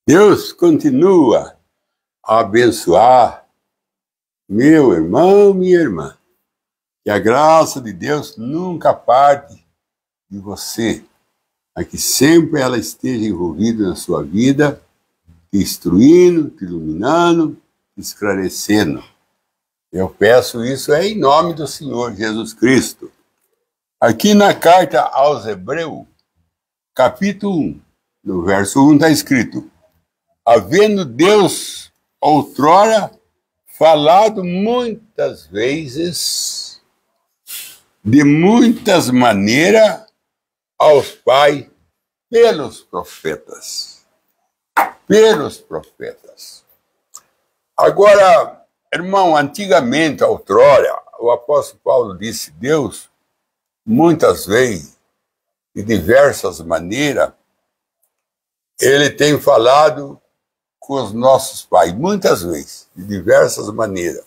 Deus continua a abençoar meu irmão, minha irmã. Que a graça de Deus nunca parte de você, mas que sempre ela esteja envolvida na sua vida, te instruindo, te iluminando, te esclarecendo. Eu peço isso em nome do Senhor Jesus Cristo. Aqui na carta aos Hebreus, capítulo 1, no verso 1 está escrito: havendo Deus outrora falado muitas vezes, de muitas maneiras, aos pais pelos profetas. Pelos profetas. Agora, irmão, antigamente, outrora, o apóstolo Paulo disse: Deus, muitas vezes, de diversas maneiras, ele tem falado com os nossos pais, muitas vezes, de diversas maneiras.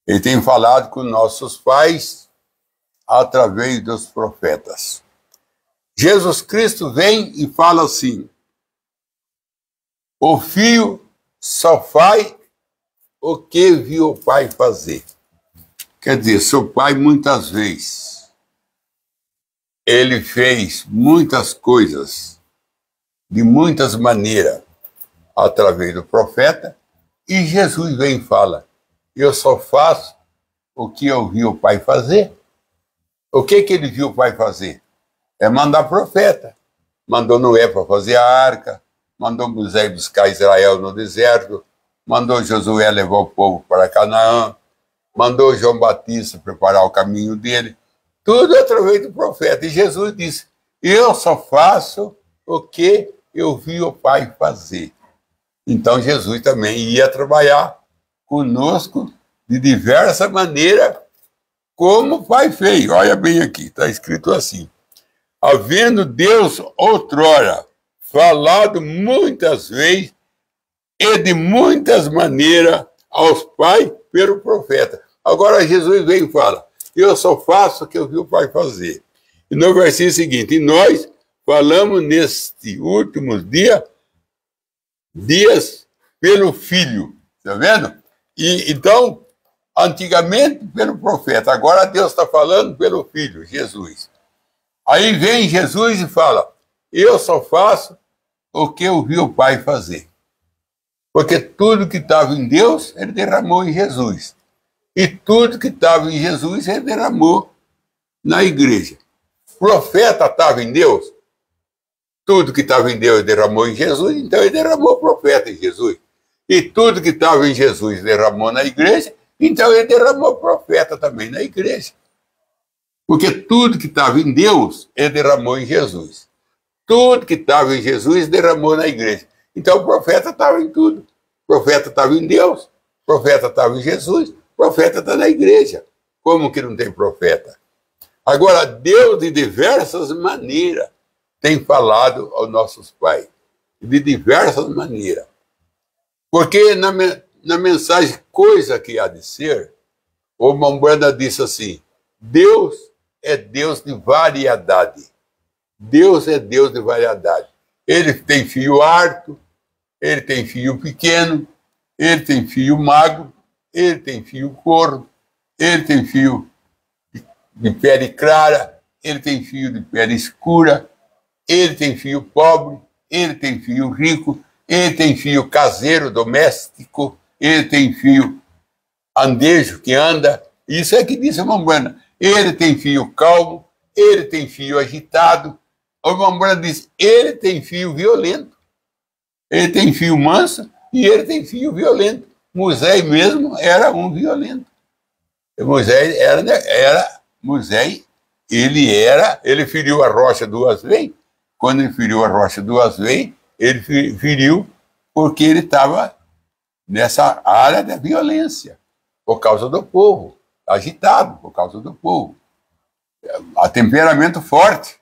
Ele tem falado com nossos pais através dos profetas. Jesus Cristo vem e fala assim: o filho só faz o que viu o pai fazer. Quer dizer, seu pai muitas vezes, ele fez muitas coisas, de muitas maneiras, através do profeta, e Jesus vem e fala: eu só faço o que eu vi o pai fazer. O que ele viu o pai fazer? É mandar profeta. Mandou Noé para fazer a arca, mandou Moisés buscar Israel no deserto, mandou Josué levar o povo para Canaã, mandou João Batista preparar o caminho dele, tudo através do profeta. E Jesus disse: eu só faço o que eu vi o pai fazer. Então Jesus também ia trabalhar conosco de diversa maneira, como o pai fez. Olha bem aqui, está escrito assim: havendo Deus outrora falado muitas vezes e de muitas maneiras aos pais pelo profeta. Agora Jesus vem e fala: eu só faço o que eu vi o pai fazer. E no versículo seguinte: e nós falamos neste últimos dias pelo Filho. Está vendo? E então, antigamente pelo profeta, agora Deus está falando pelo Filho, Jesus. Aí vem Jesus e fala: eu só faço o que eu vi o Pai fazer. Porque tudo que estava em Deus, ele derramou em Jesus. E tudo que estava em Jesus, ele derramou na igreja. O profeta estava em Deus, tudo que estava em Deus derramou em Jesus, então ele derramou o profeta em Jesus. E tudo que estava em Jesus derramou na igreja, então ele derramou o profeta também na igreja. Porque tudo que estava em Deus, ele derramou em Jesus. Tudo que estava em Jesus derramou na igreja. Então o profeta estava em tudo. O profeta estava em Deus, o profeta estava em Jesus, o profeta está na igreja. Como que não tem profeta? Agora, Deus, de diversas maneiras, tem falado aos nossos pais. De diversas maneiras. Porque na mensagem Coisa que há de ser, o Umbanda disse assim: Deus é Deus de variedade. Deus é Deus de variedade. Ele tem filho harto, ele tem filho pequeno, ele tem filho magro, ele tem filho corvo, ele tem filho de pele clara, ele tem filho de pele escura, ele tem filho pobre, ele tem filho rico, ele tem filho caseiro, doméstico, ele tem filho andejo que anda. Isso é que diz a Umbanda. Ele tem filho calmo, ele tem filho agitado. A Umbanda diz: ele tem filho violento, ele tem filho manso e ele tem filho violento. Moisés mesmo era um violento. Moisés ele feriu a rocha 2 vezes. Quando ele feriu a rocha 2 vezes, ele feriu porque ele estava nessa área da violência, por causa do povo, agitado por causa do povo. A temperamento forte.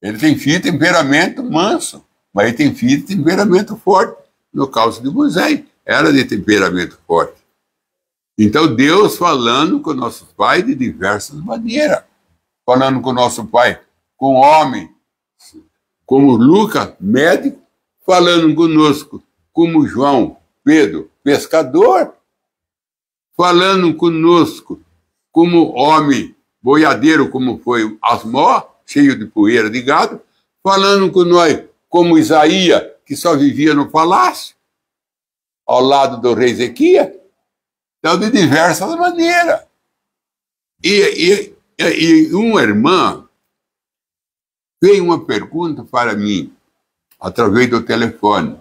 Ele tem filho de temperamento manso, mas ele tem filho de temperamento forte. No caso de Moisés, era de temperamento forte. Então Deus falando com nossos pais de diversas maneiras. Falando com nosso pai, com homem, como Lucas, médico, falando conosco como João, Pedro, pescador, falando conosco como homem boiadeiro, como foi Asmó, cheio de poeira de gado, falando com nós como Isaías, que só vivia no palácio, ao lado do rei Ezequias. Então, de diversas maneiras. E uma irmã fez uma pergunta para mim, através do telefone.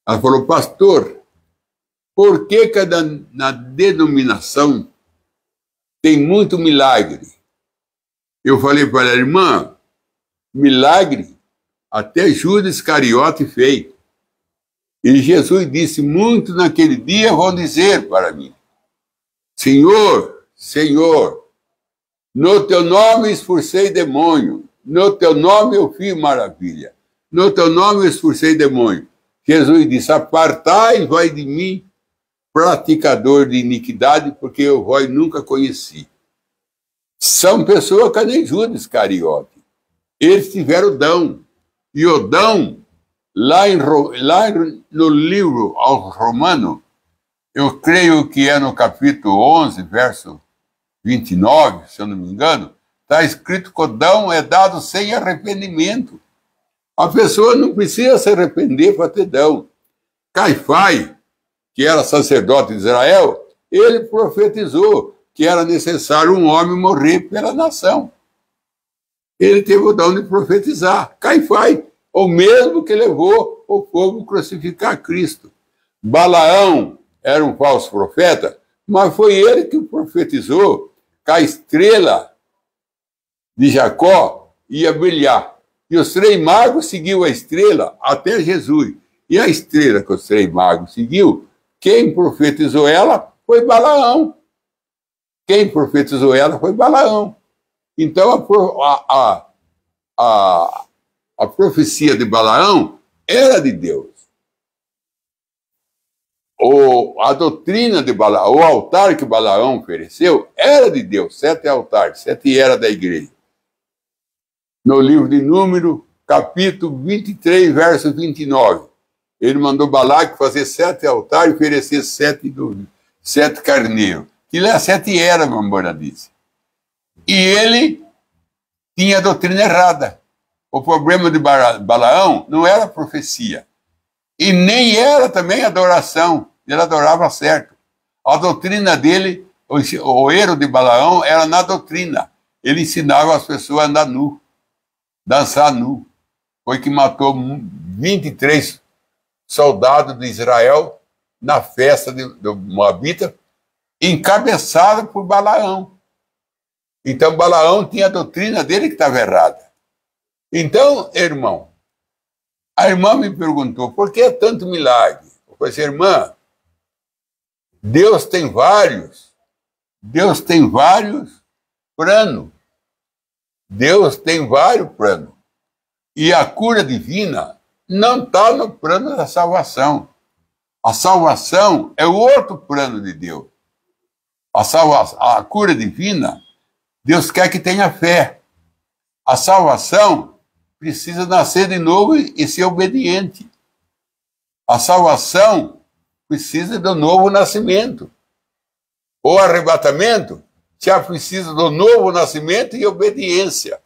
Ela falou: pastor, por que na denominação tem muito milagre? Eu falei para ela: irmã, milagre até Judas Iscariote fez. E Jesus disse: muito naquele dia vão dizer para mim: Senhor, Senhor, no teu nome expulsei demônio, no teu nome eu fiz maravilha, no teu nome eu expulsei demônio. Jesus disse: apartai, vai de mim, praticador de iniquidade, porque eu vós nunca conheci. São pessoas que nem Judas Iscariote. Eles tiveram dom. E o dom, lá no livro aos Romanos, eu creio que é no capítulo 11, verso 29, se eu não me engano, está escrito que o dom é dado sem arrependimento. A pessoa não precisa se arrepender para ter dom. Caifás, que era sacerdote de Israel, ele profetizou que era necessário um homem morrer pela nação. Ele teve o dom de profetizar. Caifás, o mesmo que levou o povo a crucificar Cristo. Balaão era um falso profeta, mas foi ele que profetizou que a estrela de Jacó ia brilhar. E os 3 magos seguiu a estrela até Jesus. E a estrela que os 3 magos seguiu, quem profetizou ela foi Balaão. Quem profetizou ela foi Balaão. Então, a profecia de Balaão era de Deus. A doutrina de Balaão, o altar que Balaão ofereceu, era de Deus. 7 altares, 7 eras da igreja. No livro de Número, capítulo 23, verso 29. Ele mandou Balaque fazer 7 altares e oferecer 7 carneiros. Aquilo é 7 eras, mamãe disse. E ele tinha a doutrina errada. O problema de Balaão não era a profecia. E nem era também a adoração. Ele adorava certo. A doutrina dele, o erro de Balaão era na doutrina. Ele ensinava as pessoas a andar nu, dançar nu. Foi que matou 23 soldados de Israel na festa do Moabita, encabeçado por Balaão. Então, Balaão tinha a doutrina dele que estava errada. Então, irmão, a irmã me perguntou: por que tanto milagre? Eu falei assim: irmã, Deus tem vários planos. Deus tem vários planos. E a cura divina não está no plano da salvação. A salvação é o outro plano de Deus. A cura divina, Deus quer que tenha fé. A salvação precisa nascer de novo e ser obediente. A salvação precisa do novo nascimento. O arrebatamento já precisa do novo nascimento e obediência.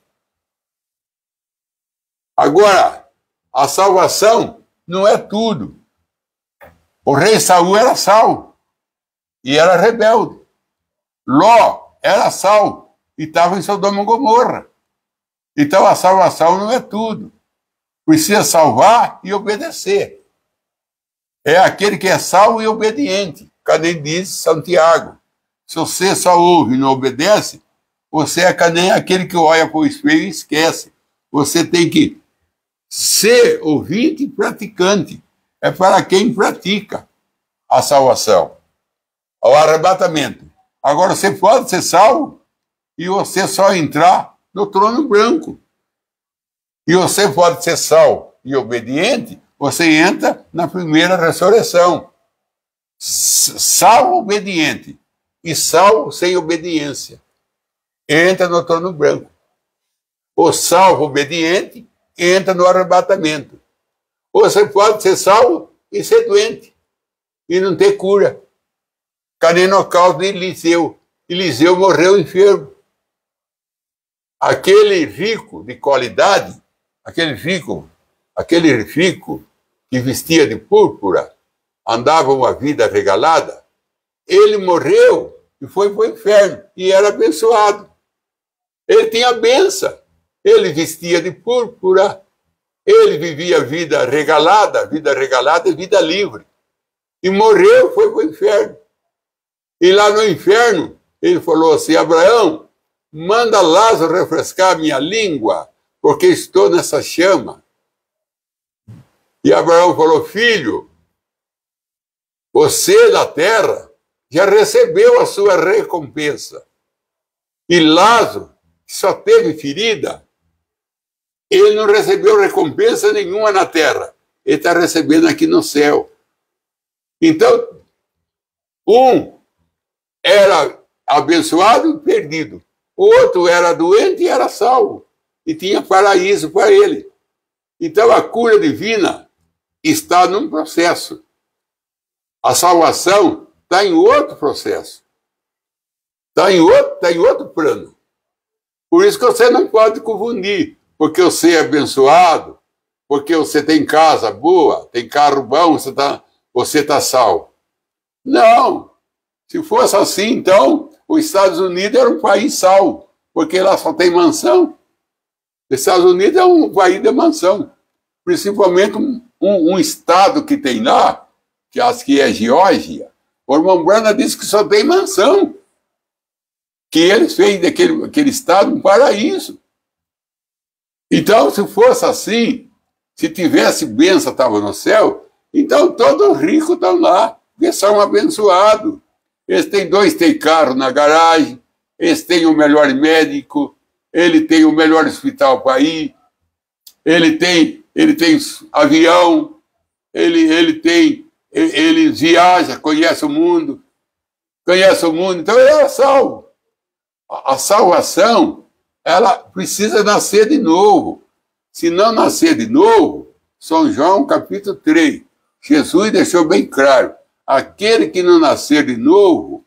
Agora, a salvação não é tudo. O rei Saul era Saul e era rebelde. Ló era Saul e estava em Sodoma e Gomorra. Então a salvação não é tudo. Precisa salvar e obedecer. É aquele que é salvo e obediente. Cadê diz Santiago? Se você só ouve e não obedece, você é que nem aquele que olha para o espelho e esquece. Você tem que ser ouvinte e praticante. É para quem pratica a salvação. O arrebatamento. Agora você pode ser salvo e você só entrar no trono branco. E você pode ser salvo e obediente, você entra na primeira ressurreição. Salvo obediente e salvo sem obediência. Entra no trono branco. O salvo obediente entra no arrebatamento. Ou você pode ser salvo e ser doente, e não ter cura. Cadê no caso de Eliseu? Eliseu morreu enfermo. Aquele rico de qualidade, aquele rico que vestia de púrpura, andava uma vida regalada, ele morreu e foi para o inferno, e era abençoado. Ele tinha bênção, ele vestia de púrpura, ele vivia vida regalada é vida livre. E morreu, foi para o inferno. E lá no inferno, ele falou assim: Abraão, manda Lázaro refrescar minha língua, porque estou nessa chama. E Abraão falou: filho, você da terra já recebeu a sua recompensa. E Lázaro, que só teve ferida, ele não recebeu recompensa nenhuma na terra. Ele está recebendo aqui no céu. Então, um era abençoado e perdido. O outro era doente e era salvo. E tinha paraíso para ele. Então, a cura divina está num processo. A salvação está em outro processo. Está em outro plano. Por isso que você não pode confundir. Porque você é abençoado, porque você tem casa boa, tem carro bom, você tá salvo. Não. Se fosse assim, então, os Estados Unidos era um país salvo, porque lá só tem mansão. Os Estados Unidos é um país de mansão. Principalmente um estado que tem lá, que acho que é Geórgia. O irmão Branham disse que só tem mansão. Que eles fez daquele estado um paraíso. Então, se fosse assim, se tivesse bênção, estava no céu, então todos os ricos estão lá, porque são abençoados. Eles têm 2 carros na garagem, eles têm o melhor médico, ele tem o melhor hospital para ir, ele tem avião, ele viaja, conhece o mundo, então ele é salvo. A salvação, ela precisa nascer de novo. Se não nascer de novo, São João capítulo 3, Jesus deixou bem claro, aquele que não nascer de novo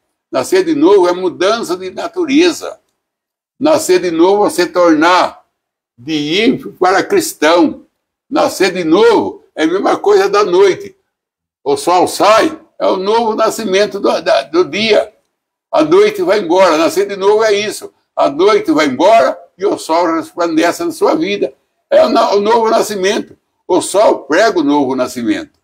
é mudança de natureza. Nascer de novo é se tornar de ímpio para cristão. Nascer de novo é a mesma coisa da noite. O sol sai, é o novo nascimento do dia. A noite vai embora, nascer de novo é isso. A noite vai embora e o sol resplandece na sua vida. É o novo nascimento. O sol prega o novo nascimento.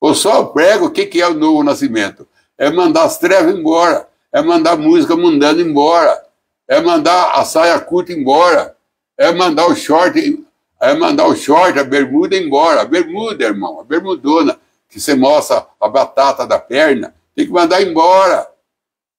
O sol prega o que é o novo nascimento. É mandar as trevas embora. É mandar a música mundana embora. É mandar a saia curta embora. É mandar o short, a bermuda embora. A bermuda, irmão, a bermudona, que você mostra a batata da perna, tem que mandar embora.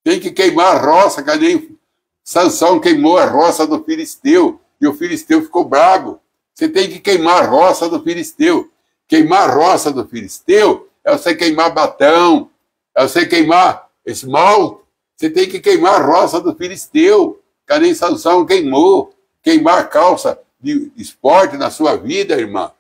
Tem que queimar a roça, que nem Sansão queimou a roça do filisteu, e o filisteu ficou bravo. Você tem que queimar a roça do filisteu. Queimar a roça do filisteu é você queimar batão, é você queimar esmalte. Você tem que queimar a roça do filisteu, que nem Sansão queimou. Queimar a calça de esporte na sua vida, irmã.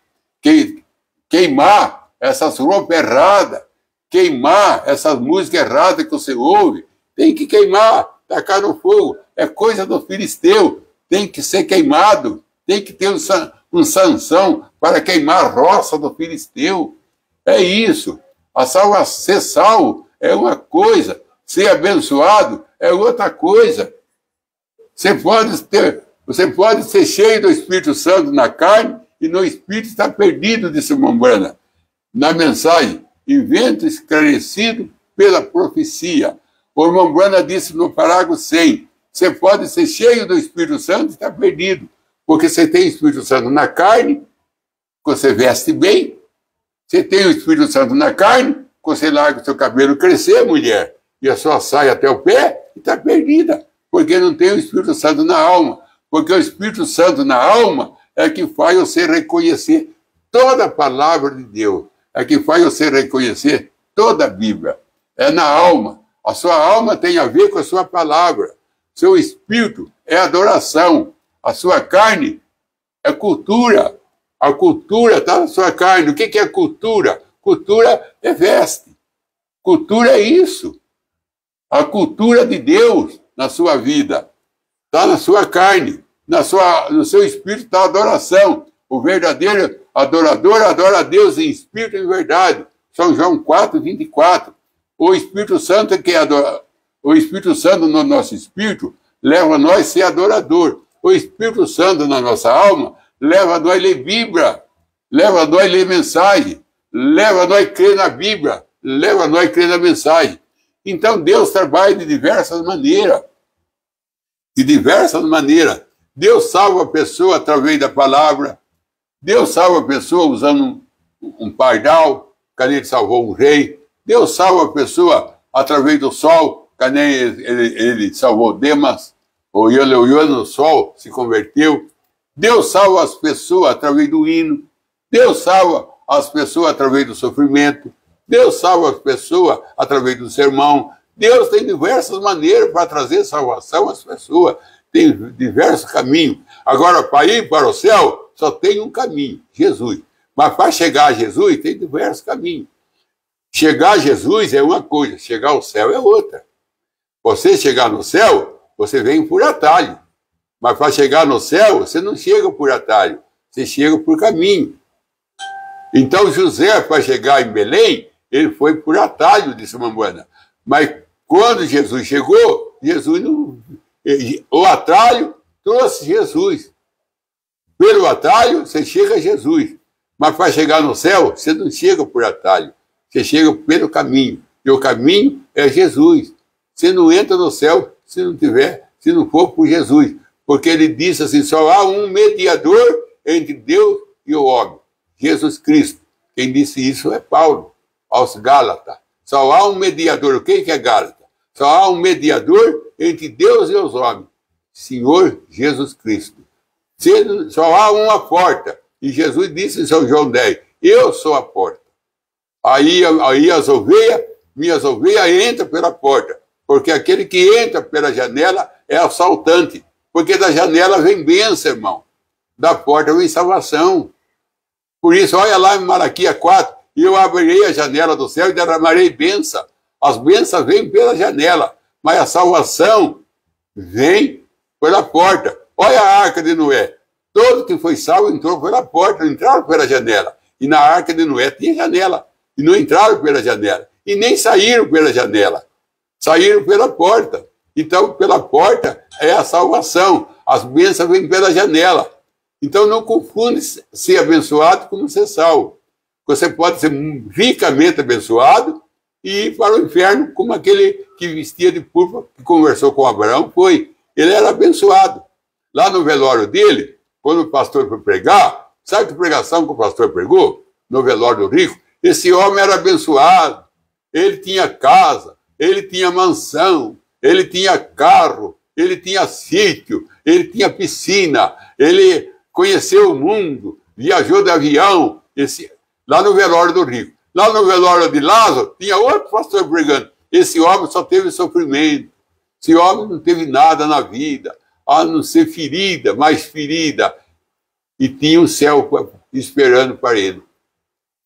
Queimar essas roupas erradas. Queimar essas músicas erradas que você ouve. Tem que queimar, tacar no fogo. É coisa do filisteu. Tem que ser queimado. Tem que ter um Sansão para queimar a roça do filisteu. É isso. Ser salvo é uma coisa. Ser abençoado é outra coisa. Você pode ser cheio do Espírito Santo na carne e no Espírito está perdido, disse o irmão Branham. Na mensagem, invento esclarecido pela profecia. O irmão Branham disse no parágrafo 100, você pode ser cheio do Espírito Santo e está perdido, porque você tem o Espírito Santo na carne, você veste bem, você tem o Espírito Santo na carne, você larga o seu cabelo crescer, mulher, e a sua saia até o pé, e está perdida, porque não tem o Espírito Santo na alma, porque o Espírito Santo na alma é que faz você reconhecer toda a palavra de Deus, é que faz você reconhecer toda a Bíblia, é na alma. A sua alma tem a ver com a sua palavra. Seu espírito é adoração. A sua carne é cultura. A cultura está na sua carne. O que é cultura? Cultura é veste. Cultura é isso. A cultura de Deus na sua vida está na sua carne, no seu espírito está a adoração. O verdadeiro adorador adora a Deus em espírito e em verdade. São João 4, 24. O Espírito Santo o Espírito Santo no nosso espírito leva a nós a ser adorador. O Espírito Santo na nossa alma leva a nós a ler Bíblia, leva a nós a ler mensagem, leva a nós a crer na Bíblia, leva a nós a crer na mensagem. Então Deus trabalha de diversas maneiras. De diversas maneiras. Deus salva a pessoa através da palavra. Deus salva a pessoa usando um pardal, que nem ele salvou um rei. Deus salva a pessoa através do sol, que nem ele salvou Demas. Olhando o sol, se converteu. Deus salva as pessoas através do hino. Deus salva as pessoas através do sofrimento. Deus salva as pessoas através do sermão. Deus tem diversas maneiras para trazer salvação às pessoas. Tem diversos caminhos. Agora, para ir para o céu, só tem um caminho, Jesus. Mas para chegar a Jesus, tem diversos caminhos. Chegar a Jesus é uma coisa, chegar ao céu é outra. Você chegar no céu, você vem por atalho. Mas para chegar no céu, você não chega por atalho, você chega por caminho. Então, José, para chegar em Belém, ele foi por atalho de Samambuana. Mas quando Jesus chegou, o atalho trouxe Jesus. Pelo atalho, você chega a Jesus. Mas para chegar no céu, você não chega por atalho. Você chega pelo caminho. E o caminho é Jesus. Você não entra no céu se não for por Jesus. Porque ele disse assim, só há um mediador entre Deus e o homem. Jesus Cristo. Quem disse isso é Paulo, aos Gálatas. Só há um mediador. O que é Gálatas? Só há um mediador entre Deus e os homens. Senhor Jesus Cristo. Só há uma porta. E Jesus disse em São João 10, eu sou a porta. Aí as ovelhas, minhas ovelhas entram pela porta. Porque aquele que entra pela janela é assaltante. Porque da janela vem bênção, irmão. Da porta vem salvação. Por isso, olha lá em Malaquias 4, e eu abrirei a janela do céu e derramarei bênção. As bênçãos vêm pela janela, mas a salvação vem pela porta. Olha a arca de Noé. Todo que foi salvo entrou pela porta, não entraram pela janela. E na arca de Noé tinha janela. E não entraram pela janela. E nem saíram pela janela. Saíram pela porta. Então, pela porta é a salvação. As bênçãos vêm pela janela. Então, não confunde ser abençoado com ser salvo. Você pode ser ricamente abençoado e ir para o inferno como aquele que vestia de púrpura, que conversou com Abraão, foi. Ele era abençoado. Lá no velório dele, quando o pastor foi pregar, sabe que pregação que o pastor pregou? No velório do rico? Esse homem era abençoado. Ele tinha casa, ele tinha mansão, ele tinha carro, ele tinha sítio, ele tinha piscina, ele conheceu o mundo, viajou de avião, lá no velório do rico. Lá no velório de Lázaro, tinha outro pastor pregando. Esse homem só teve sofrimento. Esse homem não teve nada na vida, a não ser ferida, mais ferida. E tinha um céu esperando para ele.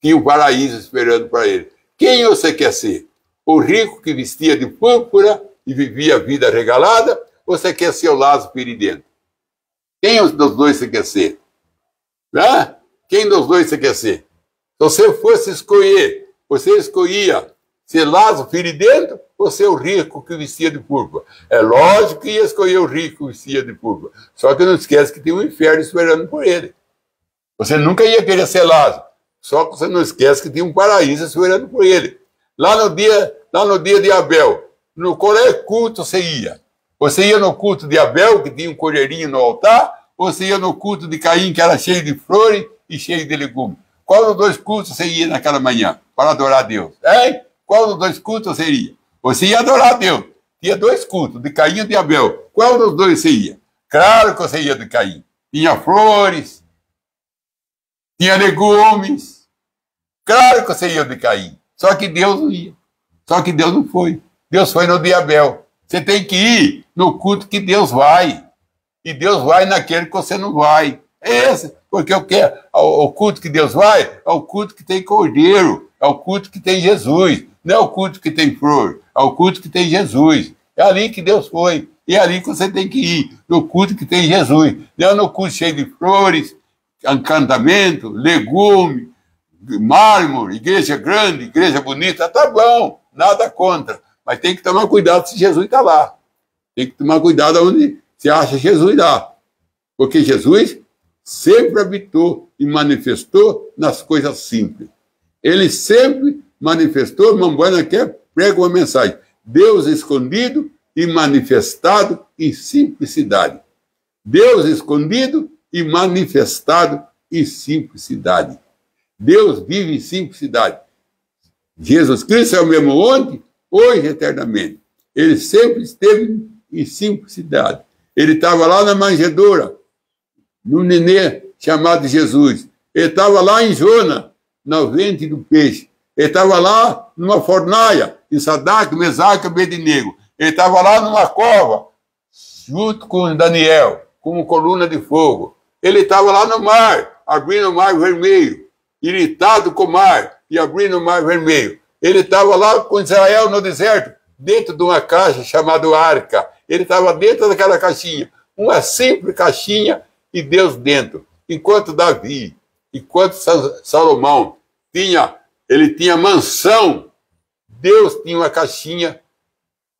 Tinha um paraíso esperando para ele. Quem você quer ser? O rico que vestia de púrpura e vivia a vida regalada? Ou você quer ser o Lázaro feridento? Quem dos dois você quer ser? Né? Quem dos dois você quer ser? Se você fosse escolher, você escolhia ser Lázaro feridento ou ser o rico que vestia de púrpura? É lógico que ia escolher o rico que vestia de púrpura. Só que não esquece que tem um inferno esperando por ele. Você nunca ia querer ser Lázaro. Só que você não esquece que tem um paraíso esperando por ele. Lá no dia de Abel, qual é culto você ia? Você ia no culto de Abel, que tinha um cordeirinho no altar, ou você ia no culto de Caim, que era cheio de flores e cheio de legumes? Qual dos dois cultos você ia naquela manhã para adorar a Deus? Hein? Qual dos dois cultos você iria? Você ia adorar a Deus. Tinha dois cultos, de Caim e de Abel. Qual dos dois você ia? Claro que você ia de Caim. Tinha flores, tinha legumes. Claro que você ia de Caim. Só que Deus não ia. Só que Deus não foi. Deus foi no de Abel. Você tem que ir no culto que Deus vai. E Deus vai naquele que você não vai. Porque o culto que Deus vai é o culto que tem cordeiro, é o culto que tem Jesus. Não é o culto que tem flor, é o culto que tem Jesus. É ali que Deus foi. E é ali que você tem que ir, no culto que tem Jesus. Não é no culto cheio de flores, encantamento, legume, mármore, igreja grande, igreja bonita. Tá bom, nada contra. Mas tem que tomar cuidado se Jesus está lá. Tem que tomar cuidado onde você acha Jesus lá. Porque Jesus sempre habitou e manifestou nas coisas simples. Ele sempre manifestou, Mambuana quer prega uma mensagem. Deus escondido e manifestado em simplicidade. Deus escondido e manifestado em simplicidade. Deus vive em simplicidade. Jesus Cristo é o mesmo ontem, hoje, eternamente. Ele sempre esteve em simplicidade. Ele estava lá na manjedoura, no nenê chamado Jesus. Ele estava lá em Jona, no ventre do peixe. Ele estava lá numa fornalha, em Sadraque, Mesaque e Abednego. Ele estava lá numa cova, junto com Daniel, como coluna de fogo. Ele estava lá no mar, abrindo o mar vermelho, irritado com o mar e abrindo o mar vermelho. Ele estava lá com Israel no deserto, dentro de uma caixa chamada arca. Ele estava dentro daquela caixinha, uma simples caixinha e Deus dentro. Enquanto Davi, enquanto Salomão ele tinha mansão, Deus tinha uma caixinha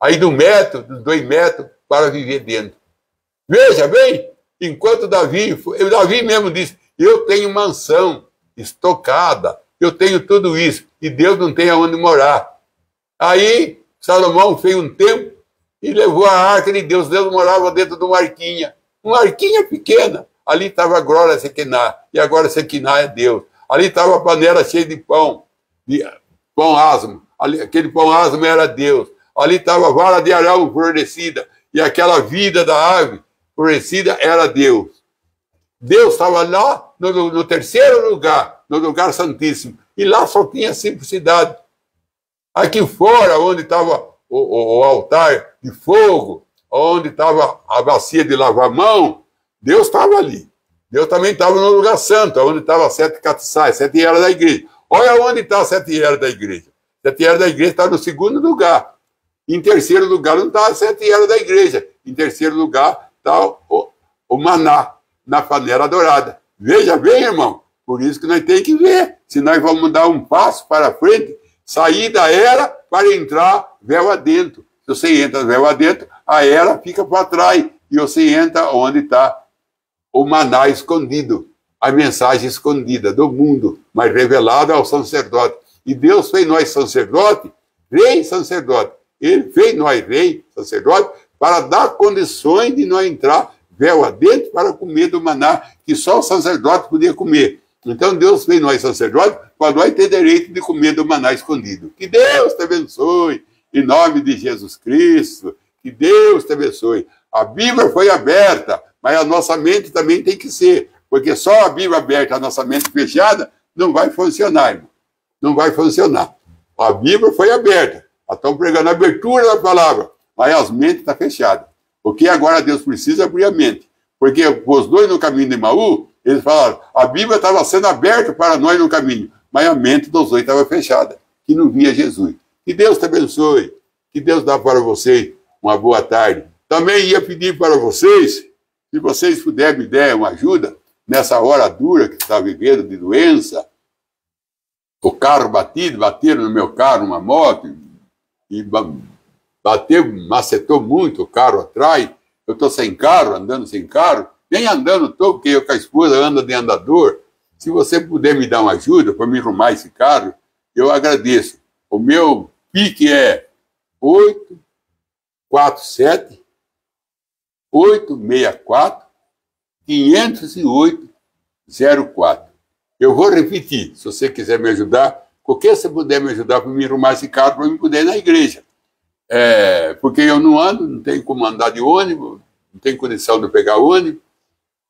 aí do metro, dos 2 metros, para viver dentro. Veja bem, enquanto Davi mesmo disse, eu tenho mansão estocada, eu tenho tudo isso, e Deus não tem aonde morar. Aí Salomão fez um tempo e levou a arca de Deus. Deus morava dentro de uma arquinha pequena. Ali estava a glória Sequiná, e agora Sequiná é Deus. Ali estava a panela cheia de pão asmo. Aquele pão asmo era Deus. Ali estava a vara de Arão florescida, e aquela vida da ave florescida era Deus. Deus estava lá no terceiro lugar, no lugar santíssimo, e lá só tinha simplicidade. Aqui fora, onde estava o altar de fogo, onde estava a bacia de lavar mão, Deus estava ali. Deus também estava no lugar santo, onde estava 7 castiçais, 7 eras da igreja. Olha onde está as 7 eras da igreja. 7 eras da igreja está no segundo lugar. Em terceiro lugar não está as 7 eras da igreja. Em terceiro lugar está o maná, na panela dourada. Veja bem, irmão, por isso que nós temos que ver. Se nós vamos dar um passo para frente, sair da era para entrar véu adentro. Se você entra véu adentro, a era fica para trás. E você entra onde está o maná escondido, a mensagem escondida do mundo, mas revelada ao sacerdote. E Deus fez nós sacerdote, rei e sacerdote. Ele fez nós rei, sacerdote, para dar condições de nós entrar véu adentro para comer do maná, que só o sacerdote podia comer. Então Deus fez nós sacerdote para nós ter direito de comer do maná escondido. Que Deus te abençoe, em nome de Jesus Cristo. Que Deus te abençoe. A Bíblia foi aberta, mas a nossa mente também tem que ser, porque só a Bíblia aberta, a nossa mente fechada, não vai funcionar, irmão. Não vai funcionar. A Bíblia foi aberta. Estão pregando a abertura da palavra, mas as mentes estão fechadas. O que agora Deus precisa é abrir a mente. Porque os dois no caminho de Emaú, eles falaram, a Bíblia estava sendo aberta para nós no caminho, mas a mente dos dois estava fechada, que não via Jesus. Que Deus te abençoe. Que Deus dá para vocês uma boa tarde. Também ia pedir para vocês, se vocês puderem me dar uma ajuda, nessa hora dura que está vivendo de doença, o carro bateram no meu carro, uma moto, e macetou muito o carro atrás. Eu estou sem carro, andando sem carro, nem andando estou, porque eu com a esposa anda de andador. Se você puder me dar uma ajuda para me arrumar esse carro, eu agradeço. O meu PIC é 847-864-508-04. Eu vou repetir, se você quiser me ajudar, qualquer se puder me ajudar para me arrumar esse carro, para eu poder ir na igreja. Porque eu não ando, não tenho como andar de ônibus, não tenho condição de pegar ônibus,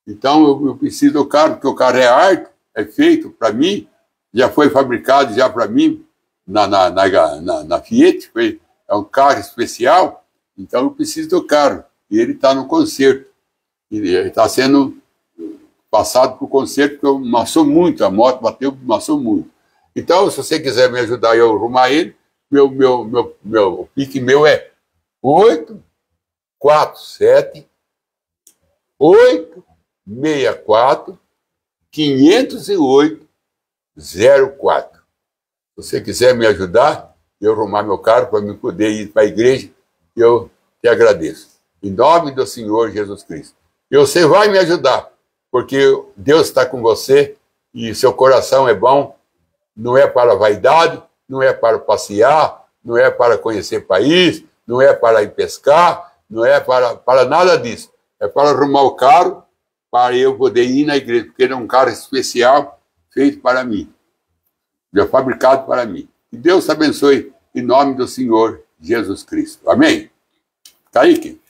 então eu preciso do carro, porque o carro é arte, é feito para mim, já foi fabricado já para mim na Fiat, é um carro especial, então eu preciso do carro, e ele está no conserto, ele está sendo passado por conserto, porque eu amassou muito, a moto bateu, amassou muito. Então, se você quiser me ajudar eu arrumar ele, o pique meu é 847 864 508 04. Se você quiser me ajudar, eu arrumar meu carro para me poder ir para a igreja, eu te agradeço. Em nome do Senhor Jesus Cristo. E você vai me ajudar, porque Deus está com você e seu coração é bom, não é para vaidade, não é para passear, não é para conhecer país, não é para ir pescar, não é para nada disso. É para arrumar o carro, para eu poder ir na igreja, porque ele é um carro especial, feito para mim, já fabricado para mim. Que Deus te abençoe, em nome do Senhor Jesus Cristo. Amém? Kaique.